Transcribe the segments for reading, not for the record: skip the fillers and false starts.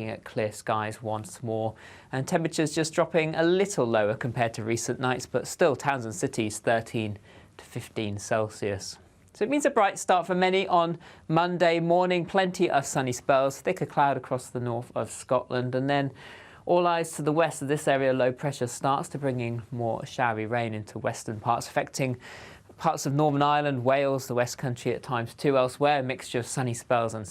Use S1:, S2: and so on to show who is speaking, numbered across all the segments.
S1: At clear skies once more, and temperatures just dropping a little lower compared to recent nights, but still towns and cities 13 to 15 Celsius. So it means a bright start for many on Monday morning. Plenty of sunny spells, thicker cloud across the north of Scotland, and then all eyes to the west of this area. Low pressure starts to bring in more showery rain into western parts, affecting parts of Northern Ireland, Wales, the West Country at times too. Elsewhere, a mixture of sunny spells and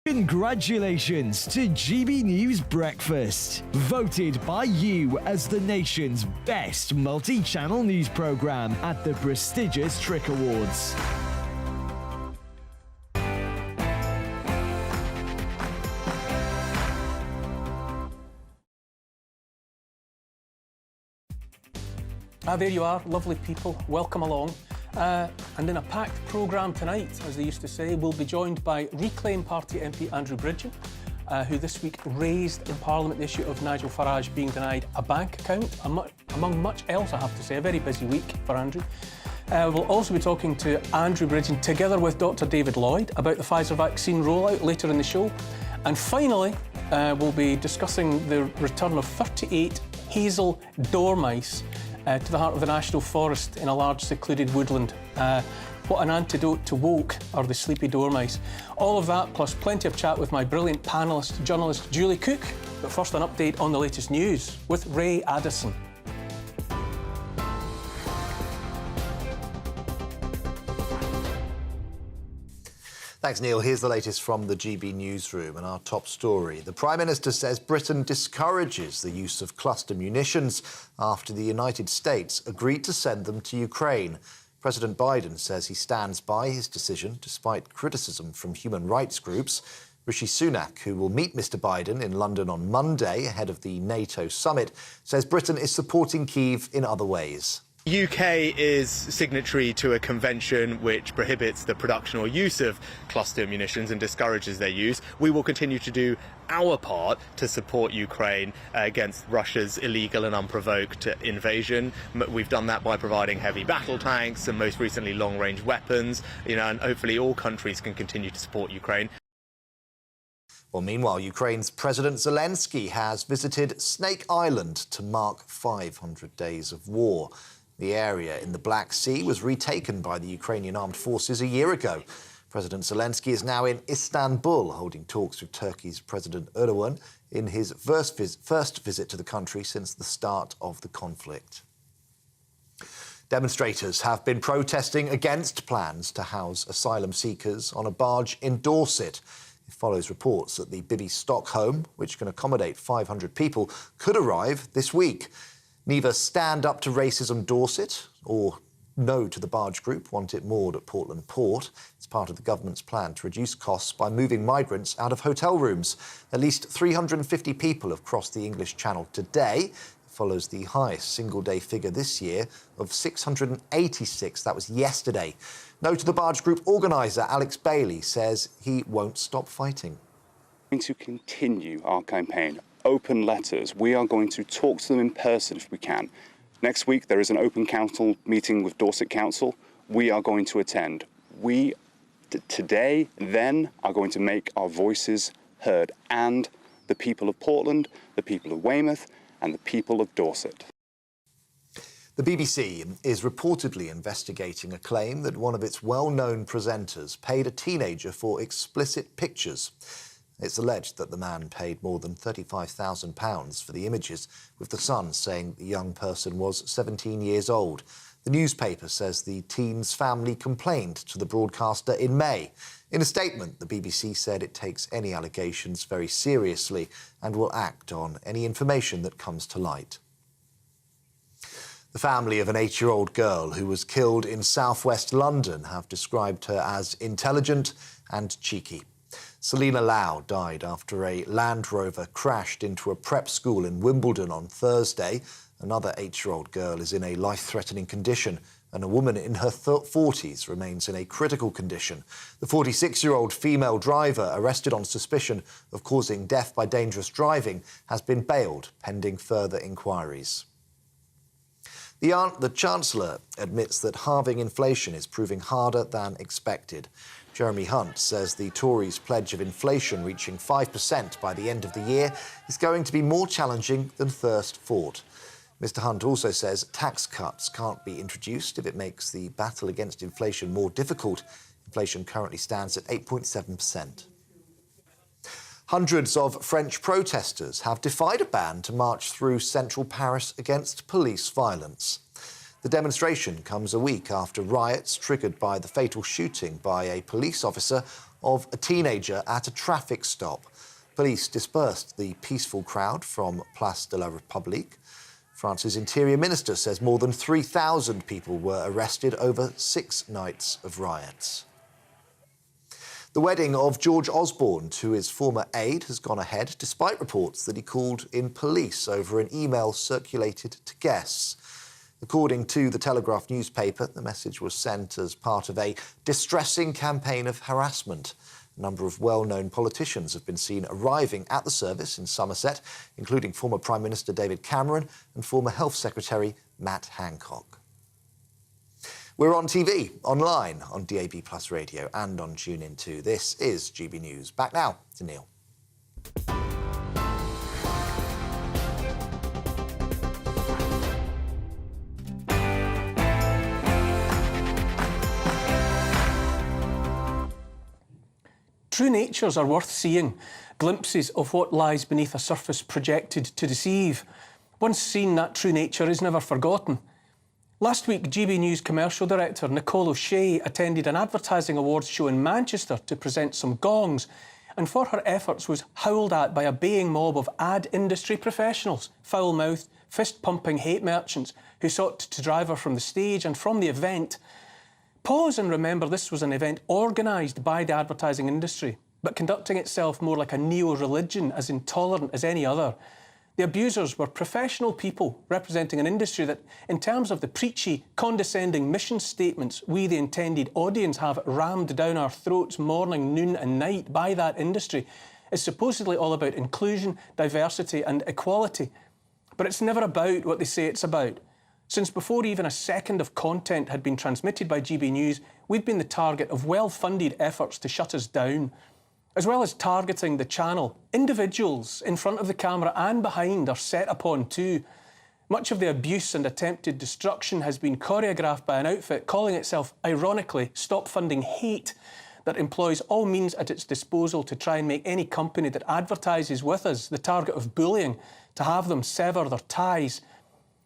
S2: Congratulations to GB News Breakfast, voted by you as the nation's best multi-channel news program at the prestigious Trick Awards.
S3: There you are, lovely people, welcome along. And in a packed programme tonight, as they used to say, we'll be joined by Reclaim Party MP Andrew Bridgen, who this week raised in Parliament the issue of Nigel Farage being denied a bank account, among much else, I have to say. A very busy week for Andrew. We'll also be talking to Andrew Bridgen together with Dr David Lloyd about the Pfizer vaccine rollout later in the show. And finally, we'll be discussing the return of 38 hazel dormice to the heart of the National Forest in a large secluded woodland. What an antidote to woke are the sleepy dormice. All of that, plus plenty of chat with my brilliant panellist, journalist Julie Cook. But first, an update on the latest news with Ray Addison.
S4: Thanks, Neil. Here's the latest from the GB newsroom and our top story. The Prime Minister says Britain discourages the use of cluster munitions after the United States agreed to send them to Ukraine. President Biden says he stands by his decision despite criticism from human rights groups. Rishi Sunak, who will meet Mr Biden in London on Monday ahead of the NATO summit, says Britain is supporting Kyiv in other ways.
S5: The UK is signatory to a convention which prohibits the production or use of cluster munitions and discourages their use. We will continue to do our part to support Ukraine against Russia's illegal and unprovoked invasion. We've done that by providing heavy battle tanks and most recently long-range weapons, and hopefully all countries can continue to support Ukraine.
S4: Well, meanwhile, Ukraine's President Zelensky has visited Snake Island to mark 500 days of war. The area in the Black Sea was retaken by the Ukrainian armed forces a year ago. President Zelensky is now in Istanbul, holding talks with Turkey's President Erdogan in his first visit to the country since the start of the conflict. Demonstrators have been protesting against plans to house asylum seekers on a barge in Dorset. It follows reports that the Bibby Stockholm, which can accommodate 500 people, could arrive this week. Neither Stand Up to Racism Dorset or No to the Barge Group want it moored at Portland Port. It's part of the government's plan to reduce costs by moving migrants out of hotel rooms. At least 350 people have crossed the English Channel today. It follows the highest single-day figure this year of 686. That was yesterday. No to the Barge Group organiser Alex Bailey says he won't stop fighting.
S6: We're going to continue our campaign. Open letters. We are going to talk to them in person if we can. Next week there is an open council meeting with Dorset Council. We are going to attend. We today then are going to make our voices heard, and the people of Portland, the people of Weymouth and the people of Dorset.
S4: The BBC is reportedly investigating a claim that one of its well-known presenters paid a teenager for explicit pictures. It's alleged that the man paid more than £35,000 for the images, with the Sun saying the young person was 17 years old. The newspaper says the teen's family complained to the broadcaster in May. In a statement, the BBC said it takes any allegations very seriously and will act on any information that comes to light. The family of an 8-year-old girl who was killed in southwest London have described her as intelligent and cheeky. Selina Lau died after a Land Rover crashed into a prep school in Wimbledon on Thursday. Another 8-year-old girl is in a life-threatening condition, and a woman in her 40s remains in a critical condition. The 46-year-old female driver, arrested on suspicion of causing death by dangerous driving, has been bailed pending further inquiries. The Chancellor admits that halving inflation is proving harder than expected. Jeremy Hunt says the Tories' pledge of inflation reaching 5% by the end of the year is going to be more challenging than first thought. Mr Hunt also says tax cuts can't be introduced if it makes the battle against inflation more difficult. Inflation currently stands at 8.7%. Hundreds of French protesters have defied a ban to march through central Paris against police violence. The demonstration comes a week after riots triggered by the fatal shooting by a police officer of a teenager at a traffic stop. Police dispersed the peaceful crowd from Place de la République. France's Interior Minister says more than 3,000 people were arrested over 6 nights of riots. The wedding of George Osborne to his former aide has gone ahead, despite reports that he called in police over an email circulated to guests. According to the Telegraph newspaper, the message was sent as part of a distressing campaign of harassment. A number of well-known politicians have been seen arriving at the service in Somerset, including former Prime Minister David Cameron and former Health Secretary Matt Hancock. We're on TV, online, on DAB+ Radio and on TuneIn too. This is GB News. Back now to Neil.
S3: True natures are worth seeing, glimpses of what lies beneath a surface projected to deceive. Once seen, that true nature is never forgotten. Last week, GB News commercial director Nicole O'Shea attended an advertising awards show in Manchester to present some gongs, and for her efforts was howled at by a baying mob of ad industry professionals, foul-mouthed, fist-pumping hate merchants who sought to drive her from the stage and from the event. Pause and remember this was an event organised by the advertising industry, but conducting itself more like a neo-religion, as intolerant as any other. The abusers were professional people representing an industry that, in terms of the preachy, condescending mission statements we, the intended audience, have rammed down our throats morning, noon and night by that industry, is supposedly all about inclusion, diversity and equality. But it's never about what they say it's about. Since before even a second of content had been transmitted by GB News, we've been the target of well-funded efforts to shut us down. As well as targeting the channel, individuals in front of the camera and behind are set upon too. Much of the abuse and attempted destruction has been choreographed by an outfit calling itself, ironically, Stop Funding Hate, that employs all means at its disposal to try and make any company that advertises with us the target of bullying, to have them sever their ties.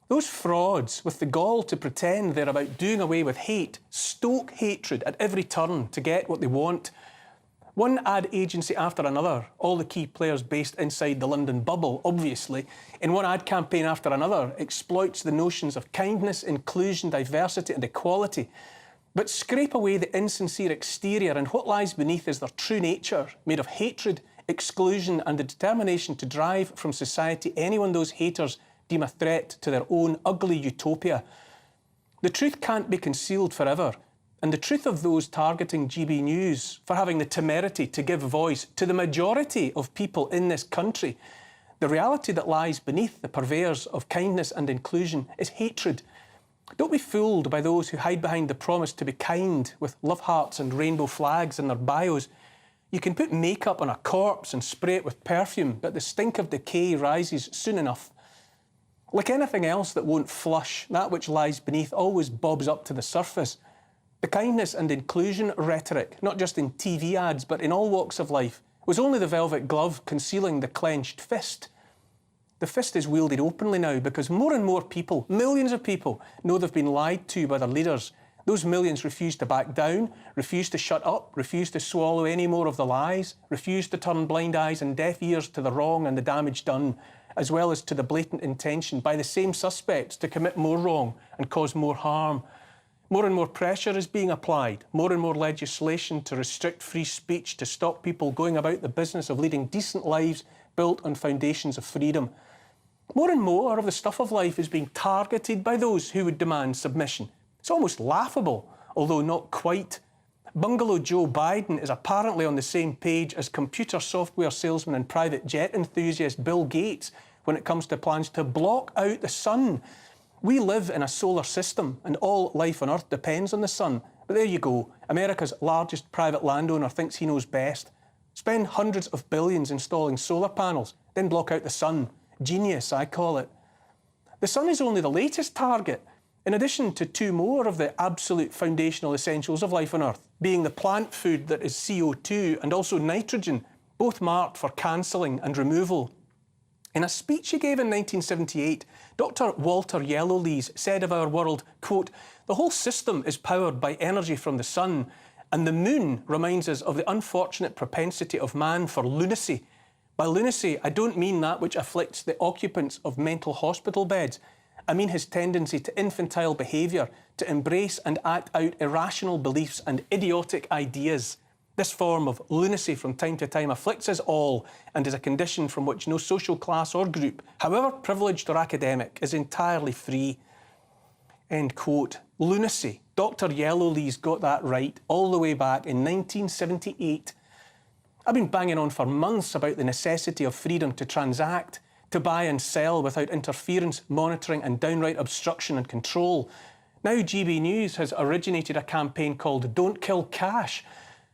S3: Those frauds, with the gall to pretend they're about doing away with hate, stoke hatred at every turn to get what they want. One ad agency after another, all the key players based inside the London bubble, obviously, in one ad campaign after another, exploits the notions of kindness, inclusion, diversity and equality. But scrape away the insincere exterior, and what lies beneath is their true nature, made of hatred, exclusion and the determination to drive from society anyone those haters deem a threat to their own ugly utopia. The truth can't be concealed forever, and the truth of those targeting GB News for having the temerity to give voice to the majority of people in this country, the reality that lies beneath the purveyors of kindness and inclusion is hatred. Don't be fooled by those who hide behind the promise to be kind with love hearts and rainbow flags in their bios. You can put makeup on a corpse and spray it with perfume, but the stink of decay rises soon enough. Like anything else that won't flush, that which lies beneath always bobs up to the surface. The kindness and inclusion rhetoric, not just in TV ads, but in all walks of life, was only the velvet glove concealing the clenched fist. The fist is wielded openly now because more and more people, millions of people, know they've been lied to by their leaders. Those millions refuse to back down, refuse to shut up, refuse to swallow any more of the lies, refuse to turn blind eyes and deaf ears to the wrong and the damage done, as well as to the blatant intention by the same suspects to commit more wrong and cause more harm. More and more pressure is being applied, more and more legislation to restrict free speech, to stop people going about the business of leading decent lives built on foundations of freedom. More and more of the stuff of life is being targeted by those who would demand submission. It's almost laughable, although not quite. Bungalow Joe Biden is apparently on the same page as computer software salesman and private jet enthusiast Bill Gates when it comes to plans to block out the sun. We live in a solar system and all life on Earth depends on the sun. But there you go, America's largest private landowner thinks he knows best. Spend hundreds of billions installing solar panels, then block out the sun. Genius, I call it. The sun is only the latest target, in addition to two more of the absolute foundational essentials of life on Earth, being the plant food that is CO2 and also nitrogen, both marked for cancelling and removal. In a speech he gave in 1978, Dr. Walter Yellowlees said of our world, quote, "The whole system is powered by energy from the sun, and the moon reminds us of the unfortunate propensity of man for lunacy. By lunacy, I don't mean that which afflicts the occupants of mental hospital beds. I mean his tendency to infantile behaviour, to embrace and act out irrational beliefs and idiotic ideas. This form of lunacy from time to time afflicts us all and is a condition from which no social class or group, however privileged or academic, is entirely free." End quote. Lunacy. Dr. Yellowlees got that right all the way back in 1978. I've been banging on for months about the necessity of freedom to transact, to buy and sell without interference, monitoring and downright obstruction and control. Now GB News has originated a campaign called Don't Kill Cash,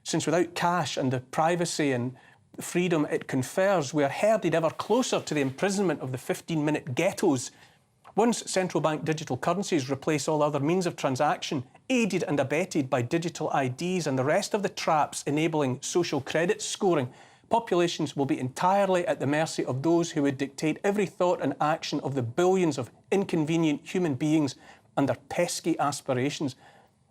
S3: since without cash and the privacy and freedom it confers, we are herded ever closer to the imprisonment of the 15-minute ghettos. Once central bank digital currencies replace all other means of transaction, aided and abetted by digital IDs and the rest of the traps enabling social credit scoring, populations will be entirely at the mercy of those who would dictate every thought and action of the billions of inconvenient human beings and their pesky aspirations.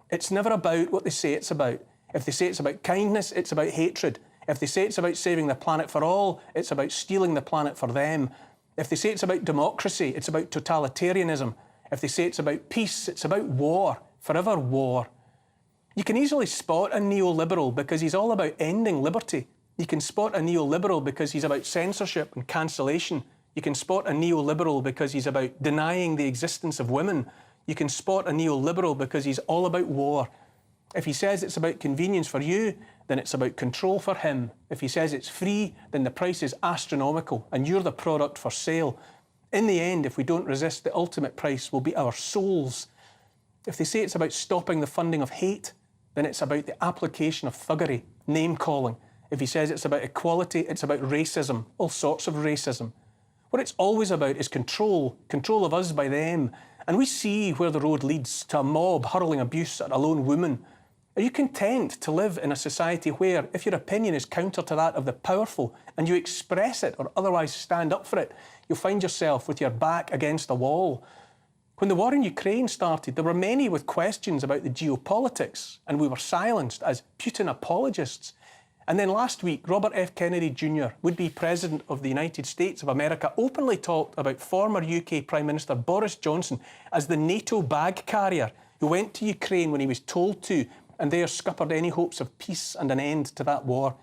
S3: It's never about what they say it's about. If they say it's about kindness, it's about hatred. If they say it's about saving the planet for all, it's about stealing the planet for them. If they say it's about democracy, it's about totalitarianism. If they say it's about peace, it's about war, forever war. You can easily spot a neoliberal because he's all about ending liberty. You can spot a neoliberal because he's about censorship and cancellation. You can spot a neoliberal because he's about denying the existence of women. You can spot a neoliberal because he's all about war. If he says it's about convenience for you, then it's about control for him. If he says it's free, then the price is astronomical and you're the product for sale. In the end, if we don't resist, the ultimate price will be our souls. If they say it's about stopping the funding of hate, then it's about the application of thuggery, name-calling. If he says it's about equality, it's about racism, all sorts of racism. What it's always about is control of us by them. And we see where the road leads, to a mob hurling abuse at a lone woman. Are you content to live in a society where, if your opinion is counter to that of the powerful and you express it or otherwise stand up for it, you'll find yourself with your back against a wall? When the war in Ukraine started, there were many with questions about the geopolitics, and we were silenced as Putin apologists. And then last week, Robert F. Kennedy Jr., would-be President of the United States of America, openly talked about former UK Prime Minister Boris Johnson as the NATO bag carrier who went to Ukraine when he was told to, and there scuppered any hopes of peace and an end to that war.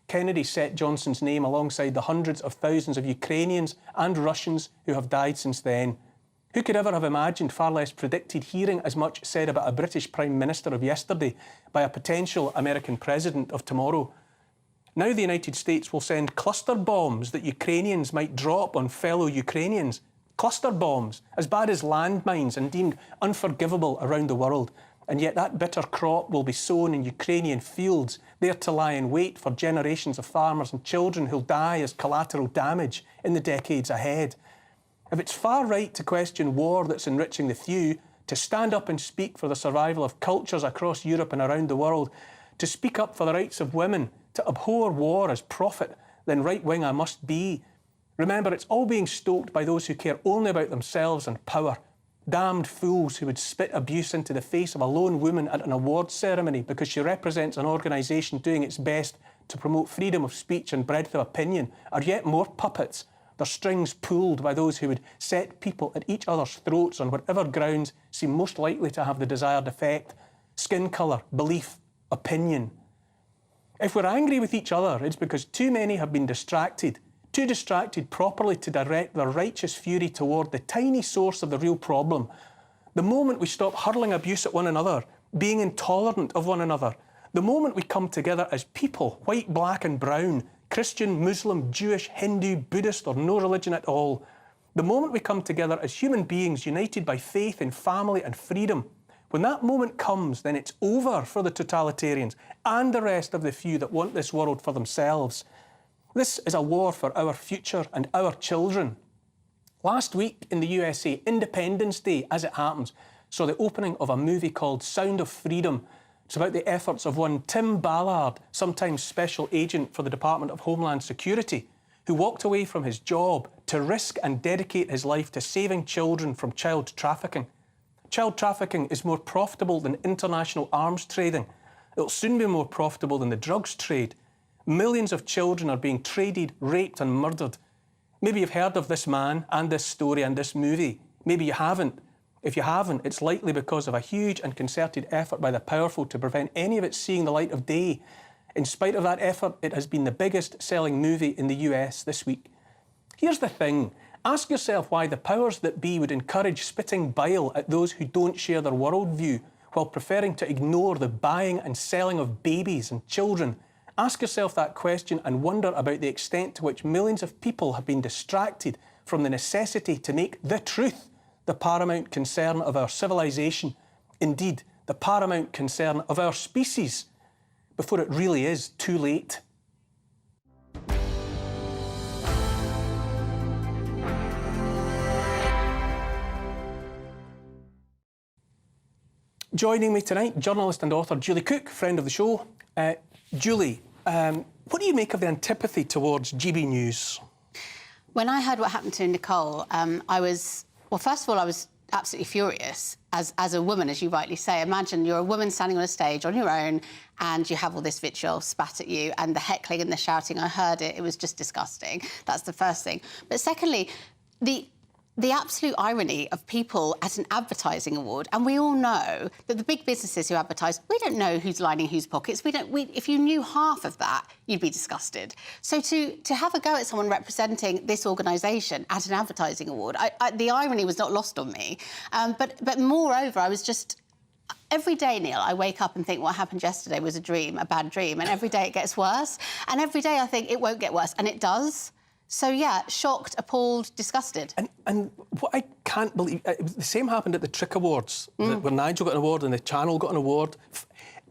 S3: Kennedy set Johnson's name alongside the hundreds of thousands of Ukrainians and Russians who have died since then. Who could ever have imagined, far less predicted, hearing as much said about a British Prime Minister of yesterday by a potential American President of tomorrow? Now the United States will send cluster bombs that Ukrainians might drop on fellow Ukrainians. Cluster bombs, as bad as landmines and deemed unforgivable around the world. And yet that bitter crop will be sown in Ukrainian fields, there to lie in wait for generations of farmers and children who'll die as collateral damage in the decades ahead. If it's far right to question war that's enriching the few, to stand up and speak for the survival of cultures across Europe and around the world, to speak up for the rights of women, to abhor war as profit, then right-wing I must be. Remember, it's all being stoked by those who care only about themselves and power. Damned fools who would spit abuse into the face of a lone woman at an awards ceremony because she represents an organisation doing its best to promote freedom of speech and breadth of opinion are yet more puppets, their strings pulled by those who would set people at each other's throats on whatever grounds seem most likely to have the desired effect: skin colour, belief, opinion. If we're angry with each other, it's because too many have been distracted, too distracted properly to direct their righteous fury toward the tiny source of the real problem. The moment we stop hurling abuse at one another, being intolerant of one another, the moment we come together as people, white, black and brown, Christian, Muslim, Jewish, Hindu, Buddhist or no religion at all, the moment we come together as human beings united by faith in family and freedom, when that moment comes, then it's over for the totalitarians and the rest of the few that want this world for themselves. This is a war for our future and our children. Last week in the USA, Independence Day, as it happens, saw the opening of a movie called Sound of Freedom. It's about the efforts of one Tim Ballard, sometimes special agent for the Department of Homeland Security, who walked away from his job to risk and dedicate his life to saving children from child trafficking. Child trafficking is more profitable than international arms trading. It'll soon be more profitable than the drugs trade. Millions of children are being traded, raped and murdered. Maybe you've heard of this man and this story and this movie. Maybe you haven't. If you haven't, it's likely because of a huge and concerted effort by the powerful to prevent any of it seeing the light of day. In spite of that effort, it has been the biggest selling movie in the US this week. Here's the thing. Ask yourself why the powers that be would encourage spitting bile at those who don't share their worldview while preferring to ignore the buying and selling of babies and children. Ask yourself that question and wonder about the extent to which millions of people have been distracted from the necessity to make the truth the paramount concern of our civilization, indeed, the paramount concern of our species, before it really is too late. Joining me tonight, journalist and author Julie Cook, friend of the show. Julie, what do you make of the antipathy towards GB News?
S7: When I heard what happened to Nicole, I was... Well, first of all, I was absolutely furious as a woman, as you rightly say. Imagine you're a woman standing on a stage on your own and you have all this vitriol spat at you and the heckling and the shouting. I heard it. It was just disgusting. That's the first thing. But secondly, the absolute irony of people at an advertising award, and we all know that the big businesses who advertise, we don't know who's lining whose pockets. If you knew half of that, you'd be disgusted. So to have a go at someone representing this organisation at an advertising award, the irony was not lost on me. But moreover, I was just... Every day, Neil, I wake up and think what happened yesterday was a dream, a bad dream, and every day it gets worse. And every day I think it won't get worse, and it does. So, yeah, shocked, appalled, disgusted.
S3: And what I can't believe... the same happened at the Trick Awards, where Nigel got an award and the channel got an award.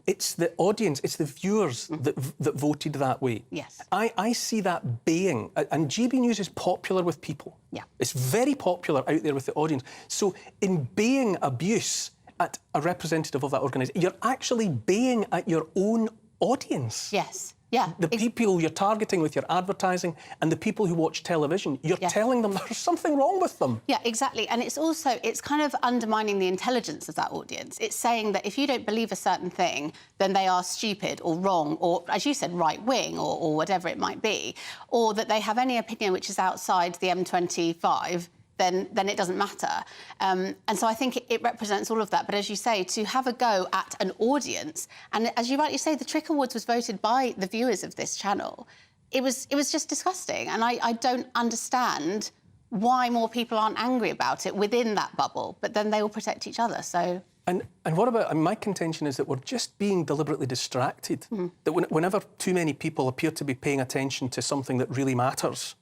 S3: It's the audience, it's the viewers that voted that way.
S7: Yes.
S3: I see that baying. And GB News is popular with people.
S7: Yeah.
S3: It's very popular out there with the audience. So in baying abuse at a representative of that organisation, you're actually baying at your own audience.
S7: Yes. Yeah.
S3: The people you're targeting with your advertising and the people who watch television, you're telling them there's something wrong with them.
S7: Yeah, exactly. And it's kind of undermining the intelligence of that audience. It's saying that if you don't believe a certain thing, then they are stupid or wrong or, as you said, right-wing or whatever it might be, or that they have any opinion which is outside the M25, then it doesn't matter. And so I think it represents all of that. But as you say, to have a go at an audience, and as you rightly say, the Trick Awards was voted by the viewers of this channel, it was just disgusting. And I don't understand why more people aren't angry about it within that bubble, but then they all protect each other, so...
S3: And what about... And my contention is that we're just being deliberately distracted. That whenever too many people appear to be paying attention to something that really matters,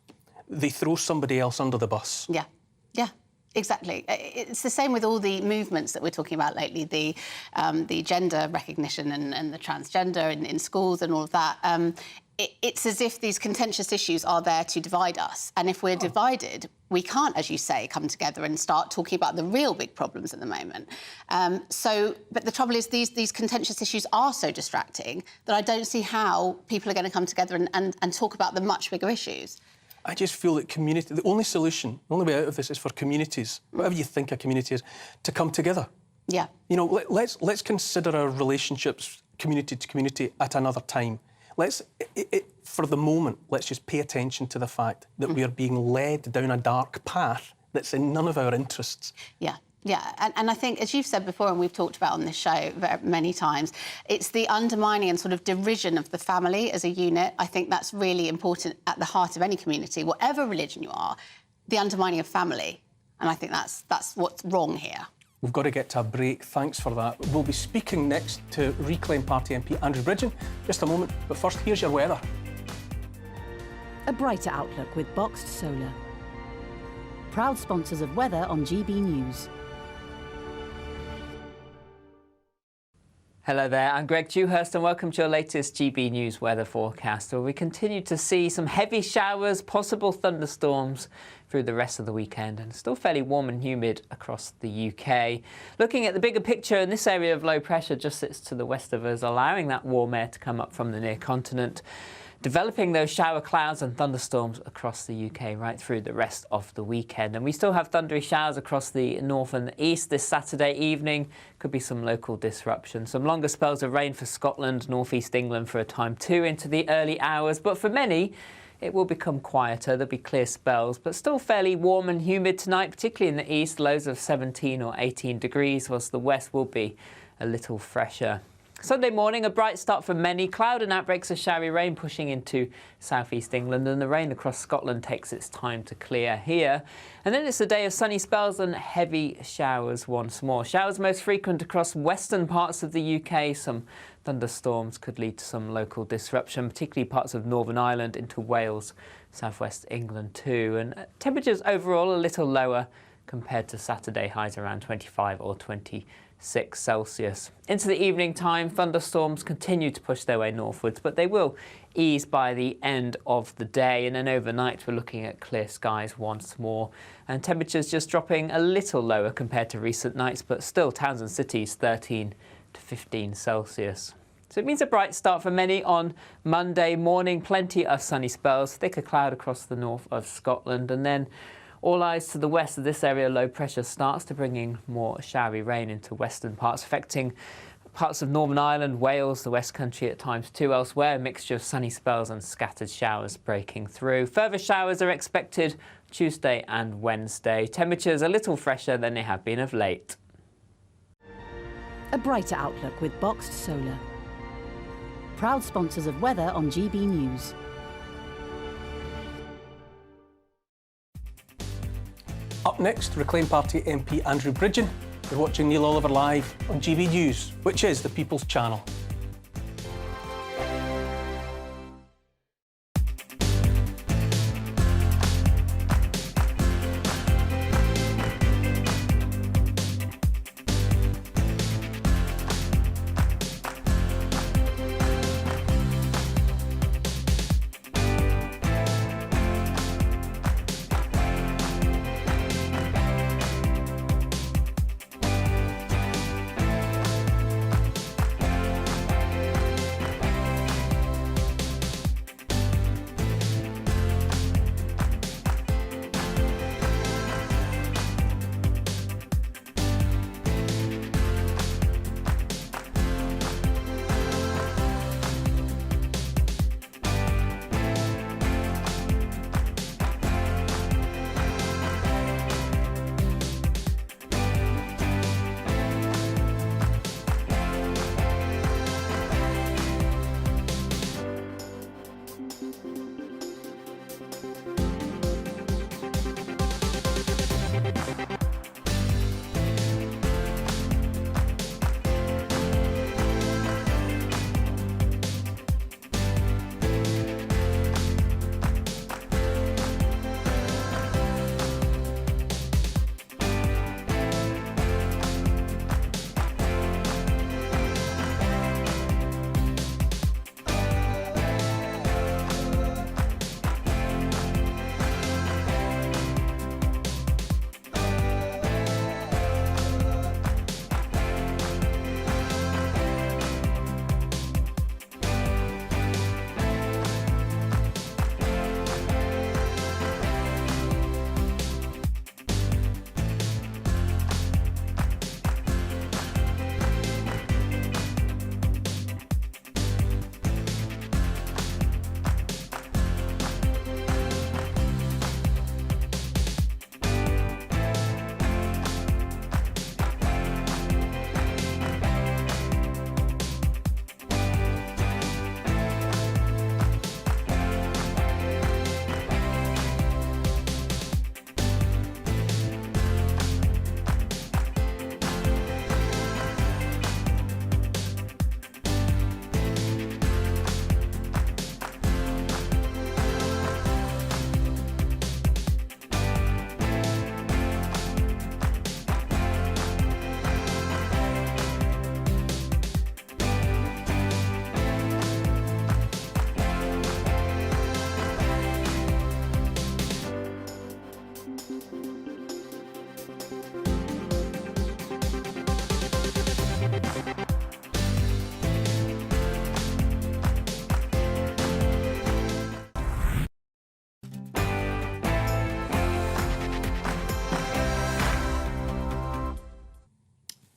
S3: they throw somebody else under the bus.
S7: Yeah. Yeah, exactly. It's the same with all the movements that we're talking about lately, the gender recognition and the transgender in schools and all of that. It's as if these contentious issues are there to divide us. And if we're divided, we can't, as you say, come together and start talking about the real big problems at the moment. But the trouble is these contentious issues are so distracting that I don't see how people are going to come together and talk about the much bigger issues.
S3: I just feel that the only solution, the only way out of this is for communities, whatever you think a community is, to come together.
S7: Yeah.
S3: You know, let's consider our relationships community to community at another time. For the moment, let's just pay attention to the fact that we are being led down a dark path that's in none of our interests.
S7: Yeah. Yeah, and I think, as you've said before, and we've talked about on this show many times, it's the undermining and sort of derision of the family as a unit. I think that's really important at the heart of any community, whatever religion you are, the undermining of family. And I think that's what's wrong here.
S3: We've got to get to a break. Thanks for that. We'll be speaking next to Reclaim Party MP Andrew Bridgen. Just a moment, but first, here's your weather.
S8: A brighter outlook with Boxed Solar. Proud sponsors of weather on GB News.
S1: Hello there, I'm Greg Dewhurst and welcome to your latest GB News weather forecast, where we continue to see some heavy showers, possible thunderstorms through the rest of the weekend, and still fairly warm and humid across the UK. Looking at the bigger picture, in this area of low pressure just sits to the west of us, allowing that warm air to come up from the near continent, developing those shower clouds and thunderstorms across the UK right through the rest of the weekend. And we still have thundery showers across the north and the east this Saturday evening. Could be some local disruption. Some longer spells of rain for Scotland, northeast England for a time too into the early hours. But for many, it will become quieter. There'll be clear spells, but still fairly warm and humid tonight, particularly in the east, lows of 17 or 18 degrees, whilst the west will be a little fresher. Sunday morning, a bright start for many. Cloud and outbreaks of showery rain pushing into southeast England, and the rain across Scotland takes its time to clear here. And then it's a day of sunny spells and heavy showers once more. Showers most frequent across western parts of the UK. Some thunderstorms could lead to some local disruption, particularly parts of Northern Ireland into Wales, southwest England too. And temperatures overall a little lower compared to Saturday, highs around 25 or 26 6 Celsius. Into the evening time, thunderstorms continue to push their way northwards, but they will ease by the end of the day, and then overnight we're looking at clear skies once more, and temperatures just dropping a little lower compared to recent nights, but still towns and cities 13 to 15 Celsius. So it means a bright start for many on Monday morning. Plenty of sunny spells, thicker cloud across the north of Scotland, and then all eyes to the west of this area. Low pressure starts to bring in more showery rain into western parts, affecting parts of Northern Ireland, Wales, the West Country at times too. Elsewhere, a mixture of sunny spells and scattered showers breaking through. Further showers are expected Tuesday and Wednesday. Temperatures a little fresher than they have been of late.
S8: A brighter outlook with Boxed Solar. Proud sponsors of weather on GB News.
S3: Up next, Reclaim Party MP Andrew Bridgen. You're watching Neil Oliver live on GB News, which is the People's Channel.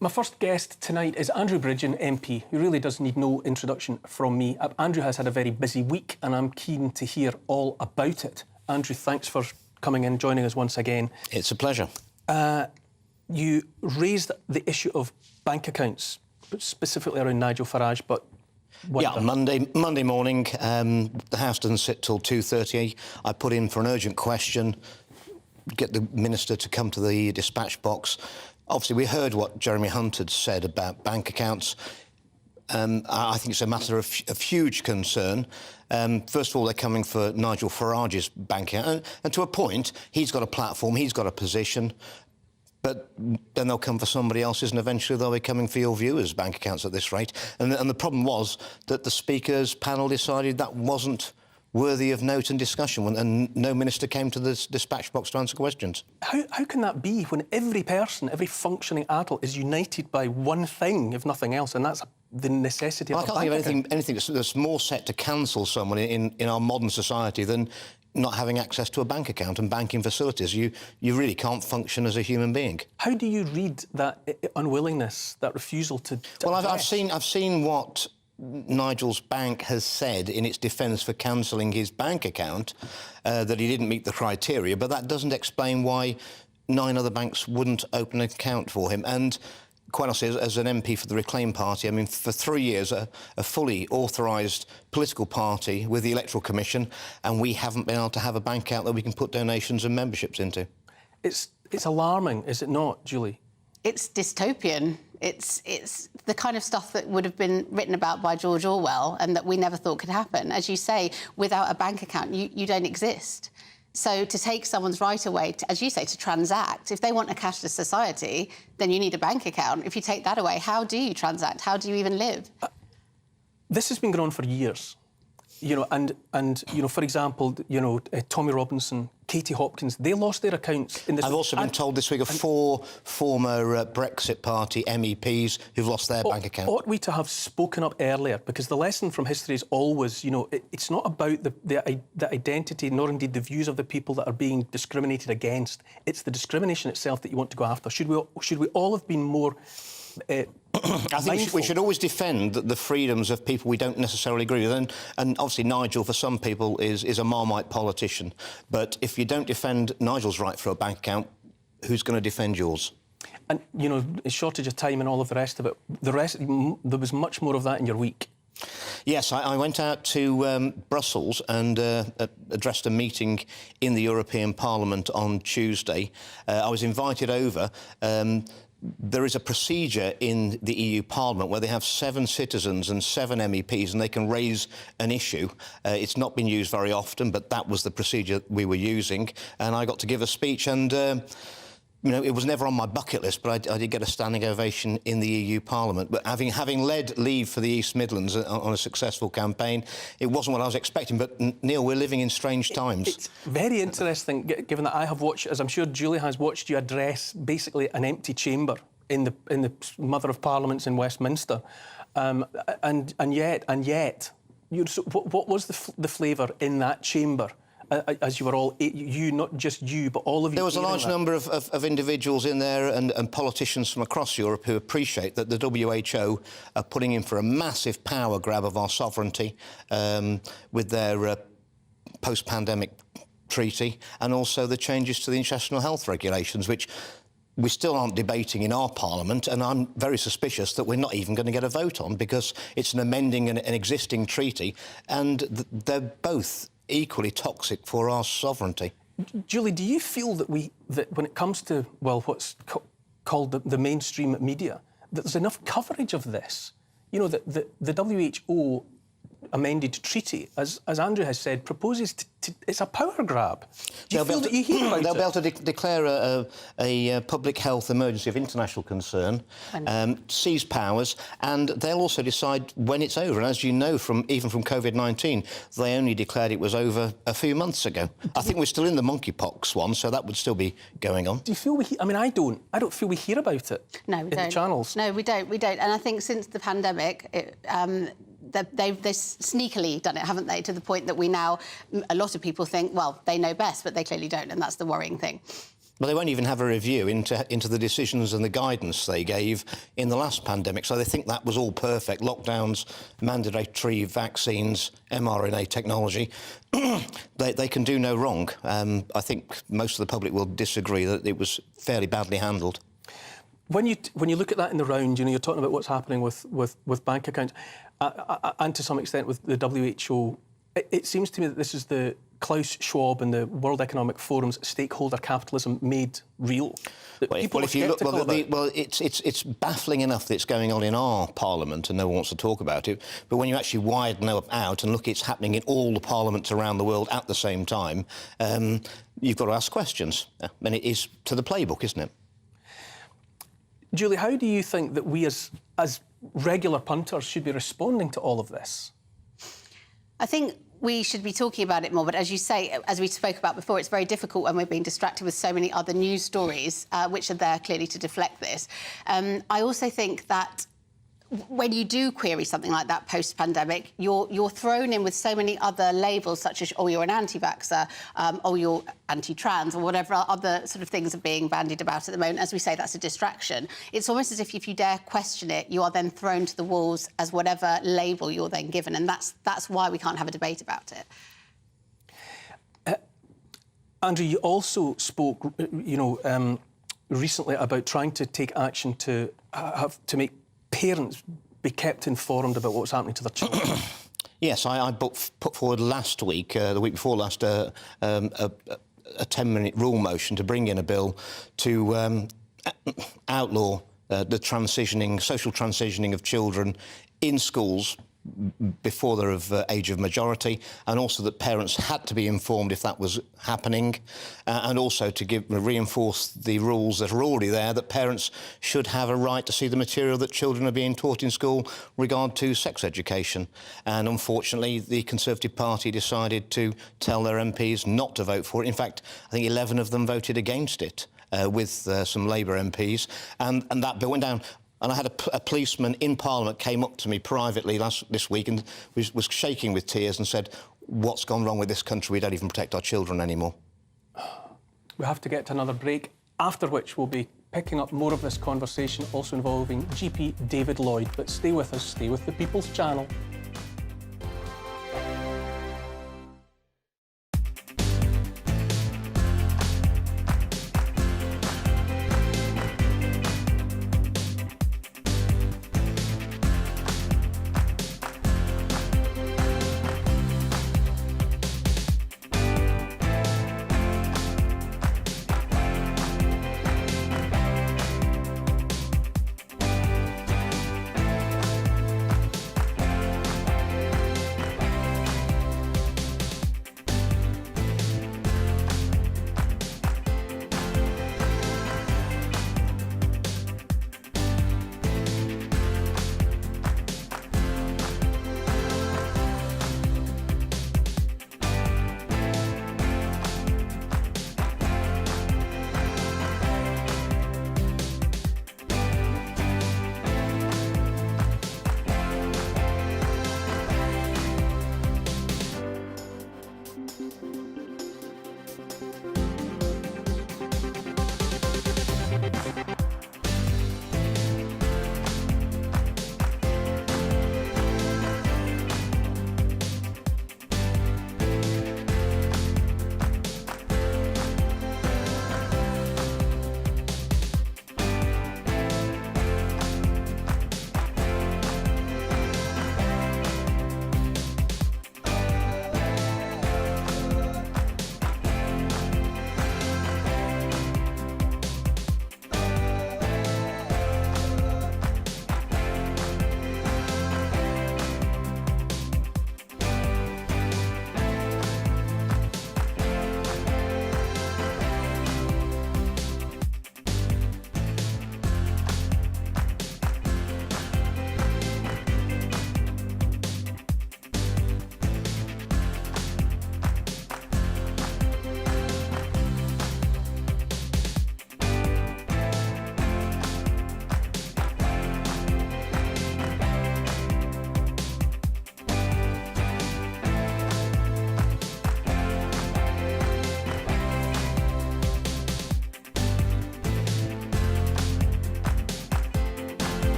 S3: My first guest tonight is Andrew Bridgen, MP, who really does need no introduction from me. Andrew has had a very busy week and I'm keen to hear all about it. Andrew, thanks for coming in, joining us once again.
S9: It's a pleasure.
S3: You raised the issue of bank accounts, specifically around Nigel Farage, but...
S9: Yeah, Monday morning, the House doesn't sit till 2:30. I put in for an urgent question, get the Minister to come to the dispatch box. Obviously, we heard what Jeremy Hunt had said about bank accounts. I think it's a matter of huge concern. First of all, they're coming for Nigel Farage's bank account. And to a point, he's got a platform, he's got a position. but then they'll come for somebody else's, and eventually they'll be coming for your viewers' bank accounts at this rate. And the problem was that the Speaker's panel decided that wasn't worthy of note and discussion, and no minister came to the dispatch box to answer questions.
S3: How can that be when every person, every functioning adult is united by one thing, if nothing else, and that's the necessity of a bank account?
S9: I can't think of anything that's more set to cancel someone in our modern society than not having access to a bank account and banking facilities. You really can't function as a human being.
S3: How do you read that unwillingness, that refusal to
S9: Well,
S3: address?
S9: I've seen what Nigel's bank has said in its defence for cancelling his bank account, that he didn't meet the criteria, but that doesn't explain why 9 other banks wouldn't open an account for him. And quite honestly, as an MP for the Reclaim Party, I mean, for 3 years, a fully authorised political party with the Electoral Commission, and we haven't been able to have a bank account that we can put donations and memberships into.
S3: It's alarming, is it not, Julie?
S7: It's dystopian. It's the kind of stuff that would have been written about by George Orwell and that we never thought could happen. As you say, without a bank account, you don't exist. So to take someone's right away, as you say, to transact, if they want a cashless society, then you need a bank account. If you take that away, how do you transact? How do you even live?
S3: This has been going on for years. You know, and you know, for example, you know, Tommy Robinson, Katie Hopkins, they lost their accounts in this.
S9: I've also been told this week of 4 former Brexit Party MEPs who've lost their bank account.
S3: Ought we to have spoken up earlier? Because the lesson from history is always, you know, it's not about the identity, nor indeed the views of the people that are being discriminated against. It's the discrimination itself that you want to go after. Should we all have been more
S9: I think we should always defend the freedoms of people we don't necessarily agree with. And obviously Nigel, for some people, is a Marmite politician. But if you don't defend Nigel's right for a bank account, who's going to defend yours?
S3: And, you know, a shortage of time and all of the rest of it. There was much more of that in your week.
S9: Yes, I went out to Brussels and addressed a meeting in the European Parliament on Tuesday. I was invited over. There is a procedure in the EU Parliament where they have 7 citizens and 7 MEPs and they can raise an issue. It's not been used very often, but that was the procedure we were using. And I got to give a speech and, you know, it was never on my bucket list, but I did get a standing ovation in the EU Parliament. But having led Leave for the East Midlands on a successful campaign, it wasn't what I was expecting. But, Neil, we're living in strange times.
S3: It's very interesting, given that I have watched, as I'm sure Julie has watched you address basically an empty chamber in the Mother of Parliaments in Westminster. And yet, what was the flavour in that chamber? As you were all, you, not just you, but all of you.
S9: There was a large number of individuals in there and politicians from across Europe who appreciate that the WHO are putting in for a massive power grab of our sovereignty with their post-pandemic treaty and also the changes to the international health regulations, which we still aren't debating in our Parliament, and I'm very suspicious that we're not even going to get a vote on because it's an amending an existing treaty, and they're both equally toxic for our sovereignty.
S3: Julie, do you feel that when it comes to, well, what's called the mainstream media, that there's enough coverage of this? You know, that the WHO amended treaty, as Andrew has said, proposes it's a power grab. Do you feel that you hear about it?
S9: They'll be able to declare a public health emergency of international concern, seize powers, and they'll also decide when it's over. And as you know, even from COVID-19, they only declared it was over a few months ago. I think we're still in the monkeypox one, so that would still be going on.
S3: Do you feel I mean, I don't feel we hear about it.
S7: No, we don't.
S3: In the channels.
S7: No, we don't. And I think since the pandemic, they've sneakily done it, haven't they? To the point that a lot of people think, well, they know best, but they clearly don't, and that's the worrying thing.
S9: Well, they won't even have a review into the decisions and the guidance they gave in the last pandemic. So they think that was all perfect. Lockdowns, mandatory vaccines, mRNA technology. They can do no wrong. I think most of the public will disagree that it was fairly badly handled.
S3: When you look at that in the round, you know, you're talking about what's happening with bank accounts, and to some extent with the WHO. It seems to me that this is the Klaus Schwab and the World Economic Forum's stakeholder capitalism made real.
S9: It's baffling enough that it's going on in our Parliament and no one wants to talk about it. But when you actually widen out and look, it's happening in all the parliaments around the world at the same time. You've got to ask questions, and it is to the playbook, isn't it?
S3: Julie, how do you think that we as regular punters should be responding to all of this?
S7: I think we should be talking about it more, but as you say, as we spoke about before, it's very difficult when we're being distracted with so many other news stories, which are there clearly to deflect this. I also think that when you do query something like that post-pandemic, you're thrown in with so many other labels, such as, oh, you're an anti-vaxxer, oh, you're anti-trans, or whatever other sort of things are being bandied about at the moment. As we say, that's a distraction. It's almost as if you dare question it, you are then thrown to the wolves as whatever label you're then given, and that's why we can't have a debate about it.
S3: Andrew, you also spoke, recently about trying to take action to make parents be kept informed about what's happening to their children.
S9: Yes, I put forward last week, the week before last, a 10-minute rule motion to bring in a bill to outlaw the social transitioning of children in schools before they're of age of majority, and also that parents had to be informed if that was happening, and also to reinforce the rules that are already there, that parents should have a right to see the material that children are being taught in school regard to sex education. And unfortunately, the Conservative Party decided to tell their MPs not to vote for it. In fact, I think 11 of them voted against it, with some Labour MPs, and that bill went down. And I had a policeman in Parliament came up to me privately this week and was shaking with tears and said, what's gone wrong with this country? We don't even protect our children anymore.
S3: We have to get to another break, after which we'll be picking up more of this conversation, also involving GP David Lloyd. But stay with us, stay with the People's Channel.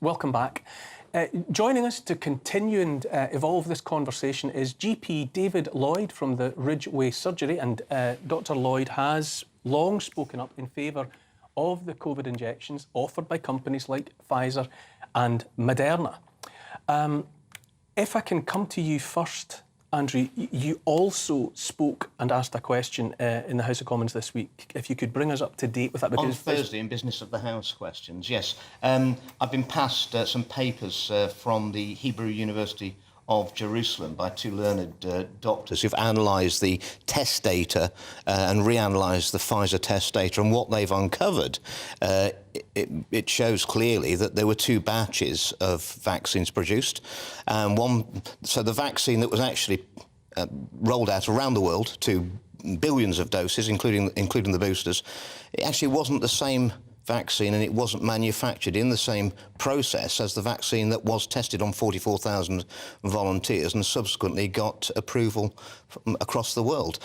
S3: Welcome back. Joining us to continue and evolve this conversation is GP David Lloyd from the Ridgeway Surgery, and Dr Lloyd has long spoken up in favour of the COVID injections offered by companies like Pfizer and Moderna. If I can come to you first, Andrew, you also spoke and asked a question in the House of Commons this week. If you could bring us up to date with that.
S9: On Thursday, in Business of the House questions, yes. I've been passed some papers from the Hebrew University of Jerusalem by two learned doctors who've analysed the test data and reanalysed the Pfizer test data, and what they've uncovered, it shows clearly that there were two batches of vaccines produced, and so the vaccine that was actually rolled out around the world to billions of doses, including the boosters, it actually wasn't the same vaccine, and it wasn't manufactured in the same process as the vaccine that was tested on 44,000 volunteers and subsequently got approval across the world.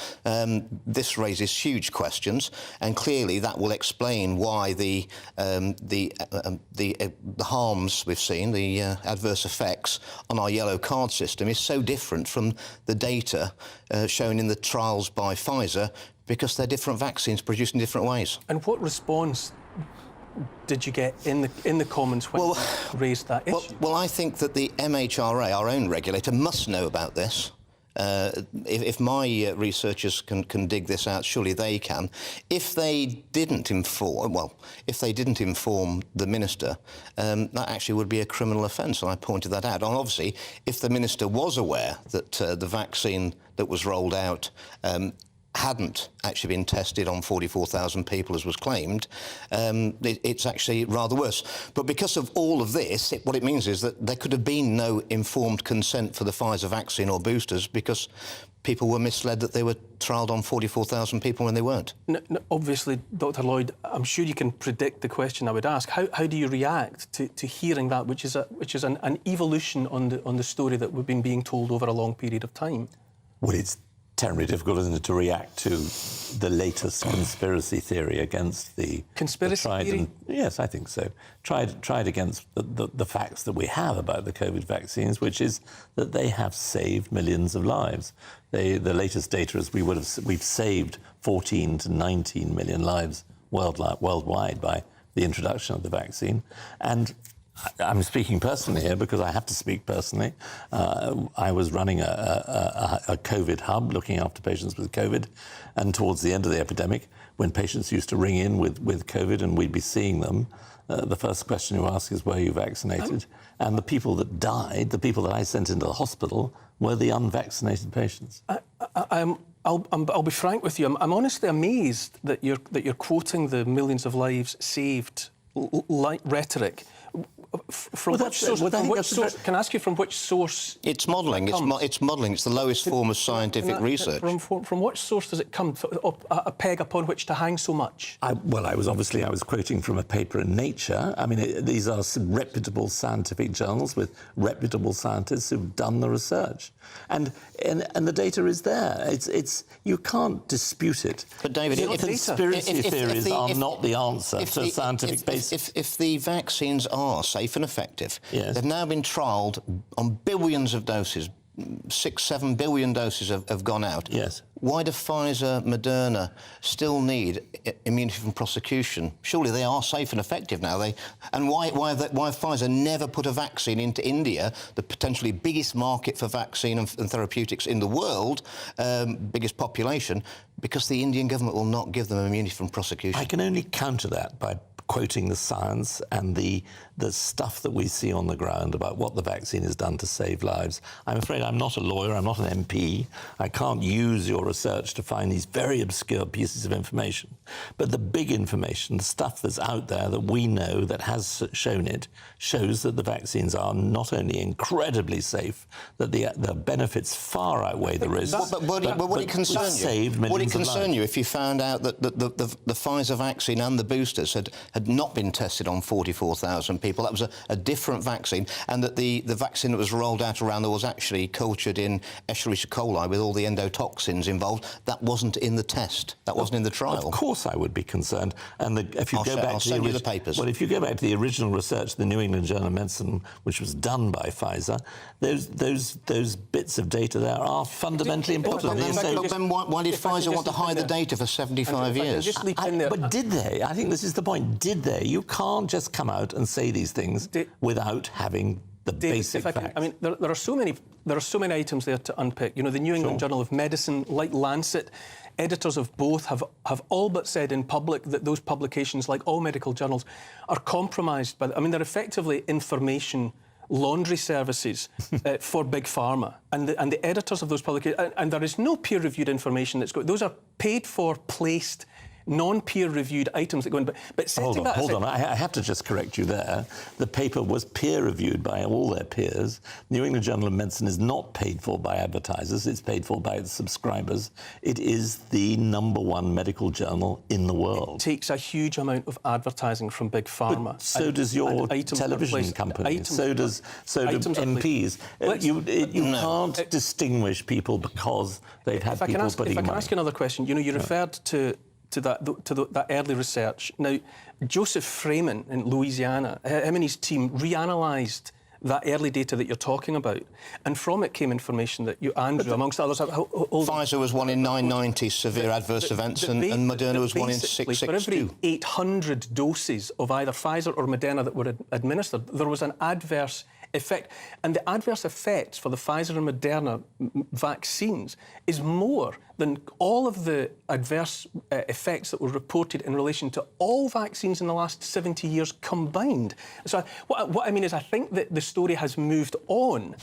S9: This raises huge questions, and clearly that will explain why the harms we've seen, the adverse effects on our yellow card system, is so different from the data shown in the trials by Pfizer, because they're different vaccines produced in different ways.
S3: And what response did you get in the Commons when you raised that issue?
S9: Well, I think that the MHRA, our own regulator, must know about this. If my researchers can dig this out, surely they can. If they didn't inform the minister, that actually would be a criminal offence, and I pointed that out. And obviously, if the minister was aware that the vaccine that was rolled out hadn't actually been tested on 44,000 people, as was claimed, it's actually rather worse. But because of all of this, what it means is that there could have been no informed consent for the Pfizer vaccine or boosters, because people were misled that they were trialled on 44,000 people when they weren't.
S3: No, obviously, Dr Lloyd, I'm sure you can predict the question I would ask. How do you react to hearing that, which is an evolution on the story that we've been being told over a long period of time?
S10: Well, it's terribly difficult, isn't it, to react to the latest conspiracy theory against the...
S3: Conspiracy theory?
S10: Yes, I think so. Tried against the facts that we have about the COVID vaccines, which is that they have saved millions of lives. The latest data is we've saved 14 to 19 million lives worldwide by the introduction of the vaccine. And I'm speaking personally here because I have to speak personally. I was running a COVID hub looking after patients with COVID, and towards the end of the epidemic, when patients used to ring in with COVID and we'd be seeing them, the first question you ask is, were you vaccinated? And the people that died, the people that I sent into the hospital, were the unvaccinated patients.
S3: I'll be frank with you. I'm honestly amazed that you're quoting the millions of lives saved rhetoric. From which source? Can I ask you from which source?
S9: It's modelling. It's modelling. It's the lowest form of scientific research.
S3: From what source does it come? A peg upon which to hang so much?
S10: I was quoting from a paper in Nature. I mean, these are some reputable scientific journals with reputable scientists who've done the research, and the data is there. It's you can't dispute it.
S9: But David,
S10: conspiracy theories are not the answer to a scientific basis.
S9: If the vaccines are safe and effective,
S10: yes,
S9: they've now been trialled on billions of doses. 6-7 billion doses have gone out.
S10: Yes.
S9: Why do Pfizer, Moderna still need immunity from prosecution? Surely they are safe and effective now. And why have Pfizer never put a vaccine into India, the potentially biggest market for vaccine and therapeutics in the world, biggest population? Because the Indian government will not give them immunity from prosecution.
S10: I can only counter that by quoting the science and the stuff that we see on the ground about what the vaccine has done to save lives. I'm afraid I'm not a lawyer, I'm not an MP. I can't use your research to find these very obscure pieces of information. But the big information, the stuff that's out there that we know that has shown it, shows that the vaccines are not only incredibly safe, that the benefits far outweigh the risks.
S9: But would it concern you? Would it concern you if you found out that the Pfizer vaccine and the boosters had had not been tested on 44,000 people. That was a different vaccine, and that the vaccine that was rolled out around there was actually cultured in Escherichia coli with all the endotoxins involved. That wasn't in the test. That wasn't in the trial.
S10: Of course I would be concerned. And if you
S9: I'll send you the papers.
S10: Well, if you go back to the original research, the New England Journal of Medicine, which was done by Pfizer, those bits of data there are fundamentally important.
S9: Then why did Pfizer want to hide the data for 75 years?
S10: But did they? I think this is the point. Did they? You can't just come out and say these things without having the basic facts.
S3: I mean, there are so many items there to unpick. You know, the New England Journal of Medicine, like Lancet, editors of both have all but said in public that those publications, like all medical journals, are compromised by. I mean, they're effectively information laundry services for Big Pharma, and the editors of those publications, and there is no peer-reviewed information that's those are paid-for, placed, non-peer-reviewed items that go in. But
S10: hold on. I have to just correct you there. The paper was peer-reviewed by all their peers. New England Journal of Medicine is not paid for by advertisers. It's paid for by its subscribers. It is the #1 medical journal in the world.
S3: It takes a huge amount of advertising from Big Pharma.
S10: But so does your television company. So do MPs. You can't distinguish people because they've had people putting money.
S3: If I can ask you another question. You know, you referred to that early research. Now, Joseph Freeman in Louisiana, him and his team reanalysed that early data that you're talking about, and from it came information that you, Andrew, amongst others...
S9: Pfizer was 1 in 990 severe adverse events, and Moderna was 1 in 662.
S3: For every 800 doses of either Pfizer or Moderna that were administered, there was an adverse effect. And the adverse effects for the Pfizer and Moderna vaccines is more than all of the adverse effects that were reported in relation to all vaccines in the last 70 years combined. So what I mean is I think that the story has moved on,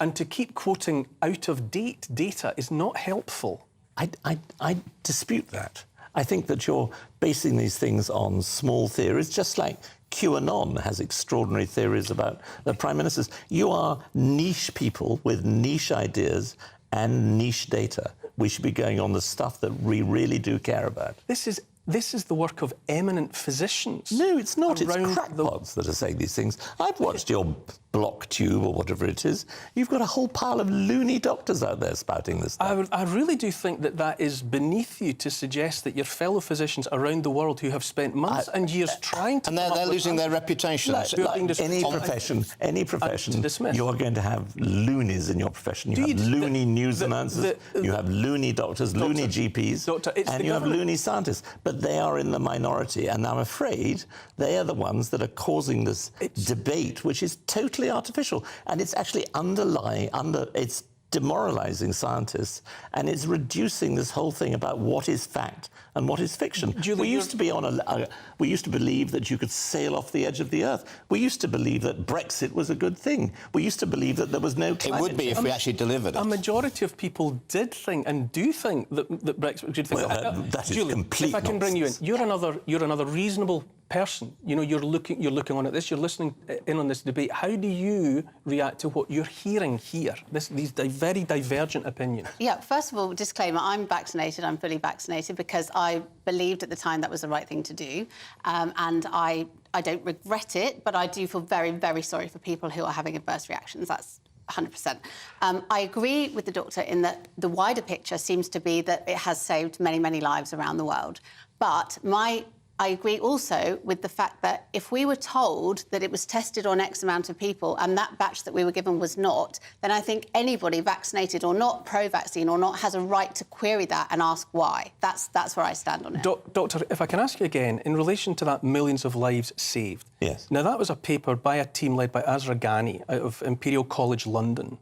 S3: and to keep quoting out-of-date data is not helpful.
S10: I dispute that. I think that you're basing these things on small theories, just like QAnon has extraordinary theories about the prime ministers. You are niche people with niche ideas and niche data. We should be going on the stuff that we really do care about.
S3: This is the work of eminent physicians.
S10: No, it's not. It's crackpots that are saying these things. I've watched your block tube or whatever it is. You've got a whole pile of loony doctors out there spouting this stuff.
S3: I really do think that is beneath you to suggest that your fellow physicians around the world who have spent months and years trying to...
S9: And they're losing their reputations.
S10: Like any profession, you are going to have loonies in your profession. You have loony news announcers, you have loony doctors, loony GPs, and you have loony scientists. But they are in the minority, and I'm afraid they are the ones that are causing this debate, which is totally artificial, and it's actually it's demoralising scientists, and it's reducing this whole thing about what is fact and what is fiction. We used to believe that you could sail off the edge of the earth. We used to believe that Brexit was a good thing. We used to believe that there was no climate.
S9: It would be if we actually delivered it.
S3: A majority of people did think and do think that Brexit was a good thing.
S10: Well, that is
S3: Julie,
S10: complete
S3: if I can bring you in, you're another reasonable person. You know, you're looking on at this, you're listening in on this debate. How do you react to what you're hearing here? These very divergent opinions.
S7: Yeah, first of all, disclaimer, I'm vaccinated, I'm fully vaccinated because I believed at the time that was the right thing to do. And I don't regret it, but I do feel very, very sorry for people who are having adverse reactions. That's 100%. I agree with the doctor in that the wider picture seems to be that it has saved many, many lives around the world. But I agree also with the fact that if we were told that it was tested on X amount of people and that batch that we were given was not, then I think anybody, vaccinated or not, pro-vaccine or not, has a right to query that and ask why. That's where I stand on it.
S3: Doctor, if I can ask you again, in relation to that millions of lives saved.
S10: Yes.
S3: Now, that was a paper by a team led by Azra Ghani out of Imperial College London.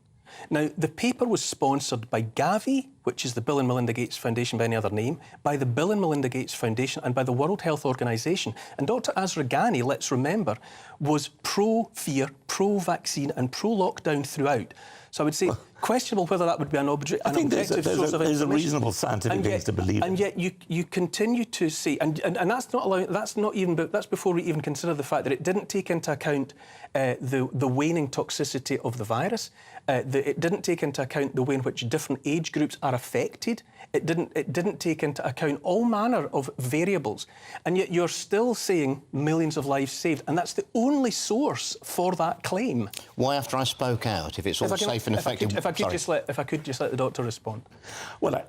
S3: Now, the paper was sponsored by Gavi, which is the Bill and Melinda Gates Foundation by any other name, by the Bill and Melinda Gates Foundation and by the World Health Organization. And Dr. Azra Ghani, let's remember, was pro-fear, pro-vaccine and pro-lockdown throughout. So I would say questionable whether that would be an objective source of information.
S10: There's a reasonable scientific basis to believe in.
S3: And yet you continue to see, and that's that's before we even consider the fact that it didn't take into account the waning toxicity of the virus. It didn't take into account the way in which different age groups are are affected. It didn't take into account all manner of variables. And yet you're still saying millions of lives saved. And that's the only source for that claim.
S9: Why, after I spoke out, if it's all safe and effective...
S3: If I could just let the doctor respond.
S10: Well,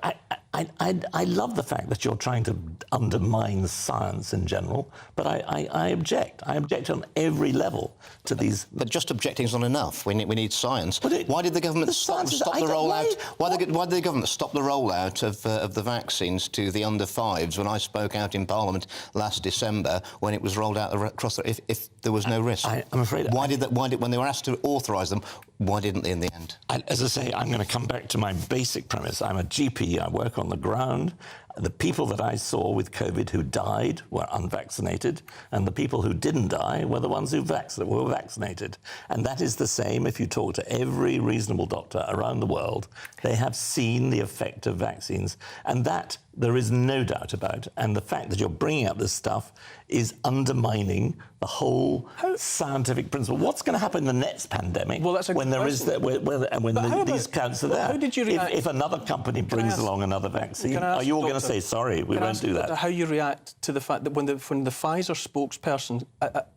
S10: I love the fact that you're trying to undermine science in general, but I object. I object on every level to these...
S9: But just objecting is not enough. We need science. Why did the government stop the rollout? Why did the government stop the rollout of the vaccines to the under-5s when I spoke out in Parliament last December when it was rolled out across if there was no risk?
S10: I'm afraid...
S9: Why did when they were asked to authorise them, why didn't they in the end?
S10: As I say, I'm going to come back to my basic premise. I'm a GP. I work on the ground. The people that I saw with COVID who died were unvaccinated, and the people who didn't die were the ones who were vaccinated. And that is the same if you talk to every reasonable doctor around the world. They have seen the effect of vaccines, and that there is no doubt about. And the fact that you're bringing up this stuff is undermining the whole scientific principle. What's going to happen in the next pandemic when there is these counts are there?
S3: How did you react?
S10: If another company brings along another vaccine, are you all going to say, sorry, we won't do that?
S3: How you react to the fact that when the Pfizer spokesperson,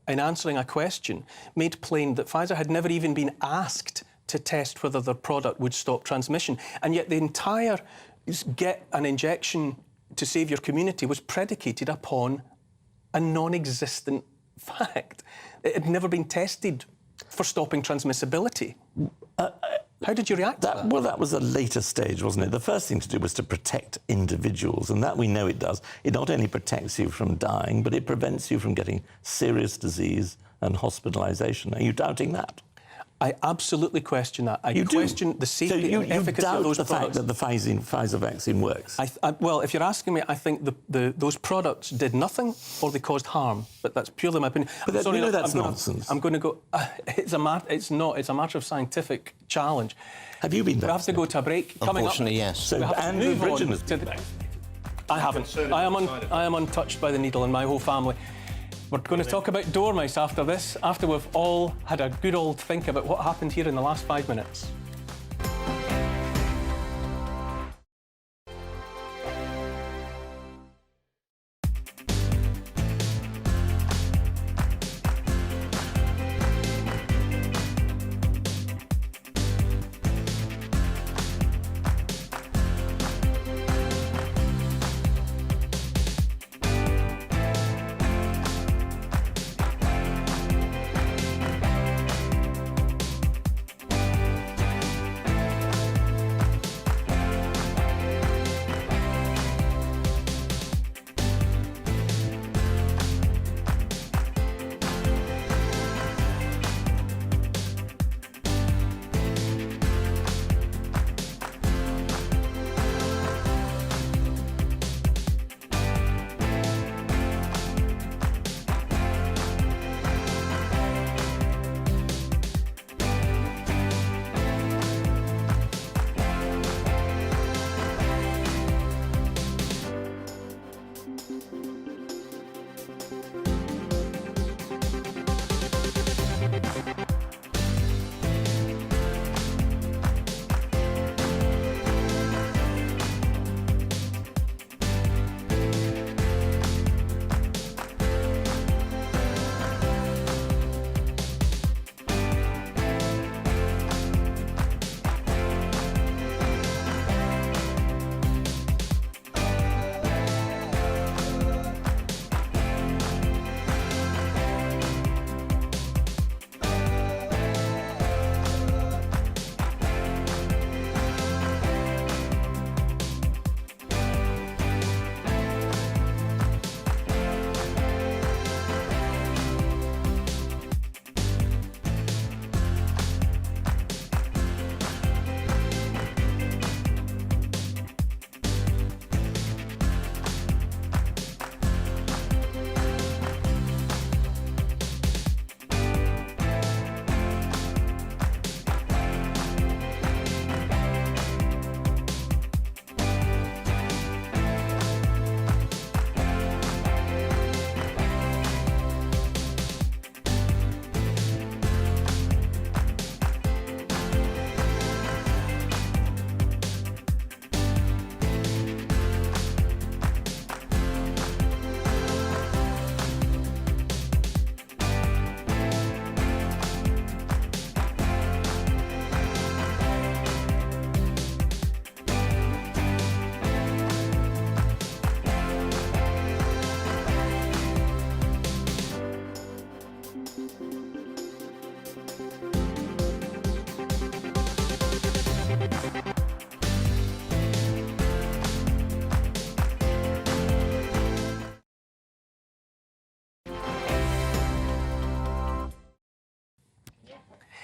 S3: in answering a question, made plain that Pfizer had never even been asked to test whether their product would stop transmission, and yet the entire get an injection to save your community was predicated upon a non-existent fact. It had never been tested for stopping transmissibility. How did you react to that?
S10: Well, that was a later stage, wasn't it? The first thing to do was to protect individuals, and that we know it does. It not only protects you from dying, but it prevents you from getting serious disease and hospitalisation. Are you doubting that?
S3: I absolutely question that. I question the safety and efficacy of those products.
S10: So you doubt the fact that the Pfizer vaccine works?
S3: Well, if you're asking me, I think those products did nothing or they caused harm. But that's purely my opinion.
S10: But that's nonsense.
S3: I'm going to go... It's not. It's a matter of scientific challenge.
S10: Have you been vaccinated?
S3: We have to go to a break.
S9: Unfortunately, yes.
S10: So Andrew Bridgen has been
S3: I haven't. I am untouched by the needle and my whole family. We're going to talk about Dormouse after this, after we've all had a good old think about what happened here in the last 5 minutes.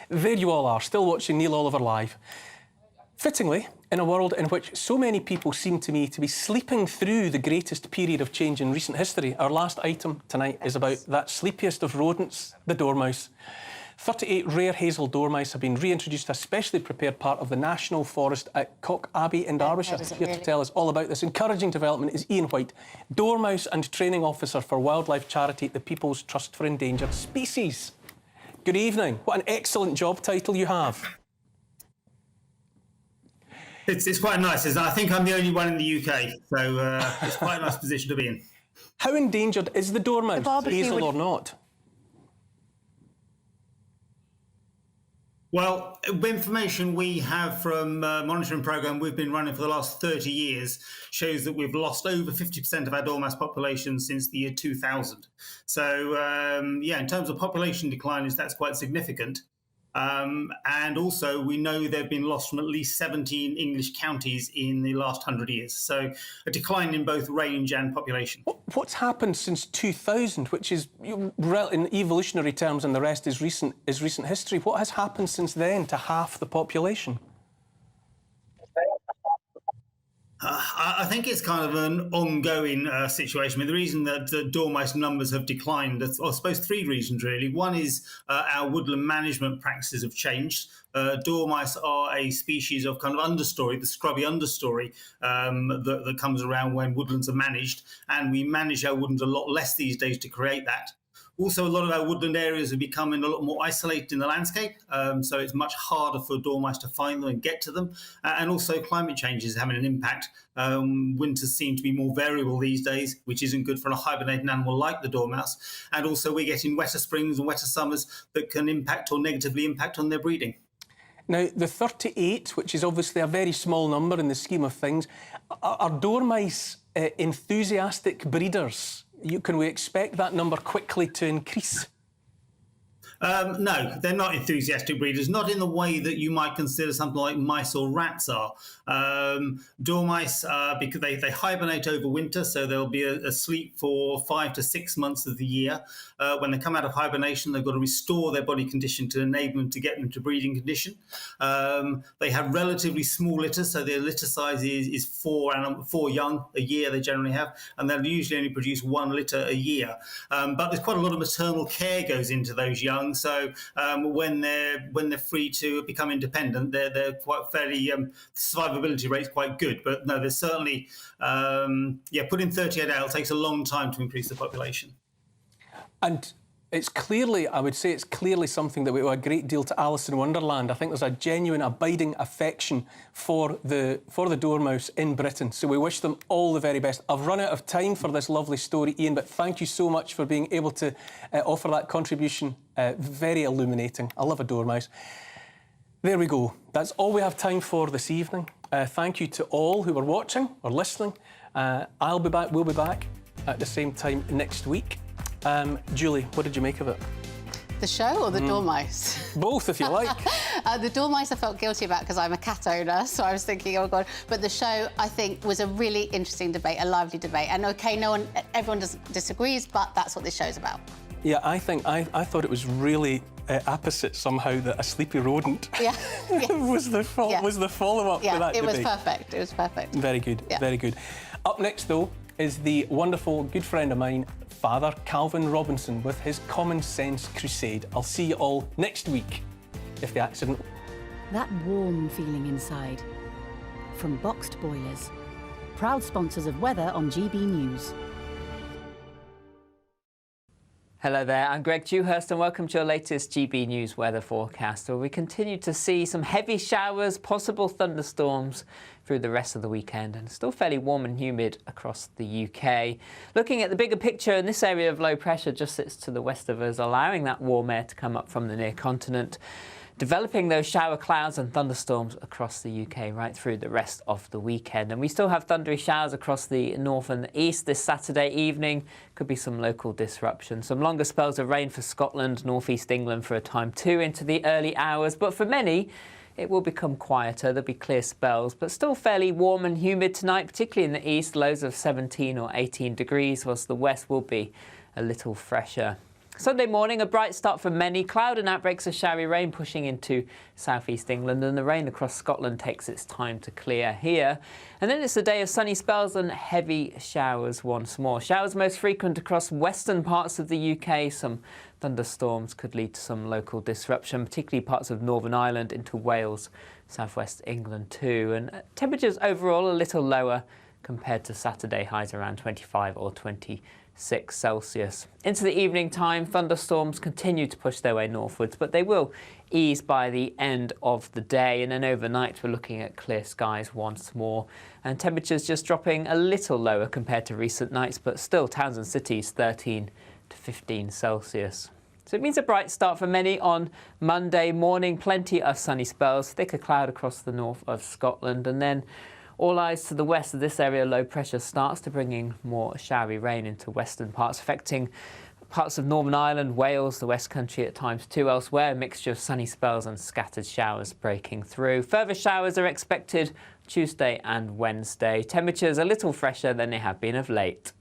S3: There you all are, still watching Neil Oliver Live. Fittingly, in a world in which so many people seem to me to be sleeping through the greatest period of change in recent history, our last item tonight is about that sleepiest of rodents, the dormouse. 38 rare hazel dormice have been reintroduced to a specially prepared part of the National Forest at Cock Abbey in Derbyshire. Here to tell us all about this encouraging development is Ian White, Dormouse and Training Officer for wildlife charity The People's Trust for Endangered Species. Good evening. What an excellent job title you have.
S11: It's quite nice, isn't it? I think I'm the only one in the UK, so it's quite a nice position to be in.
S3: How endangered is the dormouse, hazel or not?
S11: Well, information we have from monitoring programme we've been running for the last 30 years shows that we've lost over 50% of our dormouse population since the year 2000. So, yeah, in terms of population decline, that's quite significant. And also, we know they've been lost from at least 17 English counties in the last 100 years. So a decline in both range and population.
S3: What's happened since 2000, which is, in evolutionary terms and the rest, is recent history? What has happened since then to half the population?
S11: I think it's kind of an ongoing situation. I mean, the reason that dormice numbers have declined, I suppose three reasons really. One is our woodland management practices have changed. Dormice are a species of kind of understory, the scrubby understory that comes around when woodlands are managed, and we manage our woodlands a lot less these days to create that. Also, a lot of our woodland areas are becoming a lot more isolated in the landscape, so it's much harder for dormice to find them and get to them. And also, climate change is having an impact. Winters seem to be more variable these days, which isn't good for a hibernating animal like the dormouse. And also, we're getting wetter springs and wetter summers that can impact or negatively impact on their breeding.
S3: Now, the 38, which is obviously a very small number in the scheme of things, are dormice enthusiastic breeders? Can we expect that number quickly to increase?
S11: No, they're not enthusiastic breeders, not in the way that you might consider something like mice or rats are. Dormice, because they hibernate over winter, so they'll be asleep for 5 to 6 months of the year. When they come out of hibernation, they've got to restore their body condition to enable them to get them to breeding condition. They have relatively small litters, so their litter size is 4 young a year they generally have, and they'll usually only produce 1 litter a year. But there's quite a lot of maternal care goes into those young. So when they're free to become independent, they're quite fairly survivability rate's quite good. But no, there's certainly putting 38 out takes a long time to increase the population. And
S3: it's clearly, I would say, it's clearly something that we owe a great deal to Alice in Wonderland. I think there's a genuine, abiding affection for the dormouse in Britain. So we wish them all the very best. I've run out of time for this lovely story, Ian, but thank you so much for being able to offer that contribution. Very illuminating. I love a dormouse. There we go. That's all we have time for this evening. Thank you to all who are watching or listening. I'll be back. We'll be back at the same time next week. Julie, what did you make of it?
S7: The show or the dormice?
S3: Both, if you like.
S7: The dormice I felt guilty about because I'm a cat owner, so I was thinking, oh God. But the show, I think, was a really interesting debate, a lively debate. And OK, everyone disagrees, but that's what this show's about.
S3: Yeah, I thought it was really apposite somehow that a sleepy rodent was the follow-up to that debate.
S7: It was perfect. It was perfect.
S3: Very good, very good. Up next, though, is the wonderful good friend of mine, Father Calvin Robinson, with his Common Sense Crusade. I'll see you all next week, if the accident...
S8: That warm feeling inside. From Boxed Boilers. Proud sponsors of weather on GB News.
S1: Hello there, I'm Greg Dewhurst and welcome to your latest GB News weather forecast, where we continue to see some heavy showers, possible thunderstorms through the rest of the weekend, and still fairly warm and humid across the UK. Looking at the bigger picture, in this area of low pressure just sits to the west of us, allowing that warm air to come up from the near continent, developing those shower clouds and thunderstorms across the UK right through the rest of the weekend. And we still have thundery showers across the north and the east this Saturday evening. Could be some local disruption. Some longer spells of rain for Scotland, northeast England for a time too into the early hours. But for many, it will become quieter. There'll be clear spells, but still fairly warm and humid tonight, particularly in the east, lows of 17 or 18 degrees, whilst the west will be a little fresher. Sunday morning, a bright start for many. Cloud and outbreaks of showery rain pushing into southeast England, and the rain across Scotland takes its time to clear here. And then it's a day of sunny spells and heavy showers once more. Showers most frequent across western parts of the UK. Some thunderstorms could lead to some local disruption, particularly parts of Northern Ireland into Wales, southwest England too. And temperatures overall a little lower compared to Saturday, highs around 25 or 26 Celsius. Into the evening time, thunderstorms continue to push their way northwards, but they will ease by the end of the day. And then overnight, we're looking at clear skies once more, and temperatures just dropping a little lower compared to recent nights, but still towns and cities 13 to 15 Celsius. So it means a bright start for many on Monday morning. Plenty of sunny spells, thicker cloud across the north of Scotland, and then all eyes to the west of this area. Low pressure starts to bring in more showery rain into western parts, affecting parts of Northern Ireland, Wales, the West Country at times too. Elsewhere, a mixture of sunny spells and scattered showers breaking through. Further showers are expected Tuesday and Wednesday. Temperatures a little fresher than they have been of late.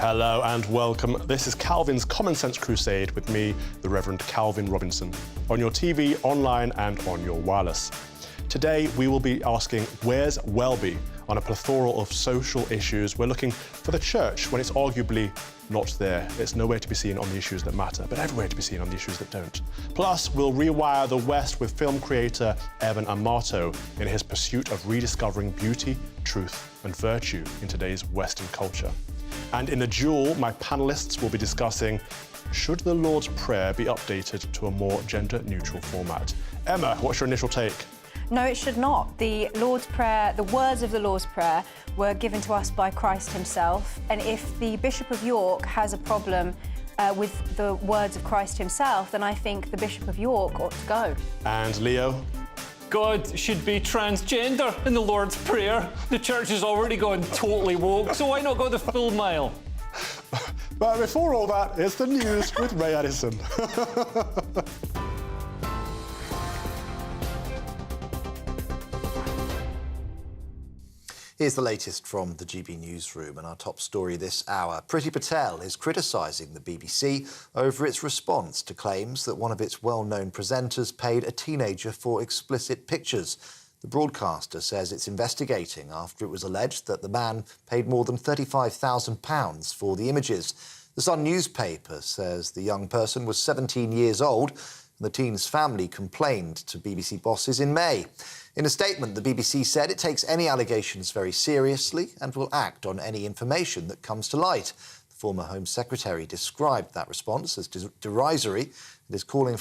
S12: Hello and welcome. This is Calvin's Common Sense Crusade with me, the Reverend Calvin Robinson, on your TV, online and on your wireless. Today we will be asking, where's Welby? On a plethora of social issues. We're looking for the church when it's arguably not there. It's nowhere to be seen on the issues that matter, but everywhere to be seen on the issues that don't. Plus, we'll rewire the West with film creator Evan Amato in his pursuit of rediscovering beauty, truth and virtue in today's Western culture. And in the duel, my panellists will be discussing, should the Lord's Prayer be updated to a more gender-neutral format? Emma, what's your initial take?
S13: No, it should not. The Lord's Prayer, the words of the Lord's Prayer were given to us by Christ himself. And if the Bishop of York has a problem with the words of Christ himself, then I think the Bishop of York ought to go.
S12: And Leo?
S14: God should be transgender in the Lord's Prayer. The church has already gone totally woke, so why not go the full mile?
S12: But before all that, it's the news with Ray Addison.
S4: Here's the latest from the GB Newsroom, and our top story this hour. Priti Patel is criticising the BBC over its response to claims that one of its well-known presenters paid a teenager for explicit pictures. The broadcaster says it's investigating after it was alleged that the man paid more than £35,000 for the images. The Sun newspaper says the young person was 17 years old, and the teen's family complained to BBC bosses in May. In a statement, the BBC said it takes any allegations very seriously and will act on any information that comes to light. The former Home Secretary described that response as derisory and is calling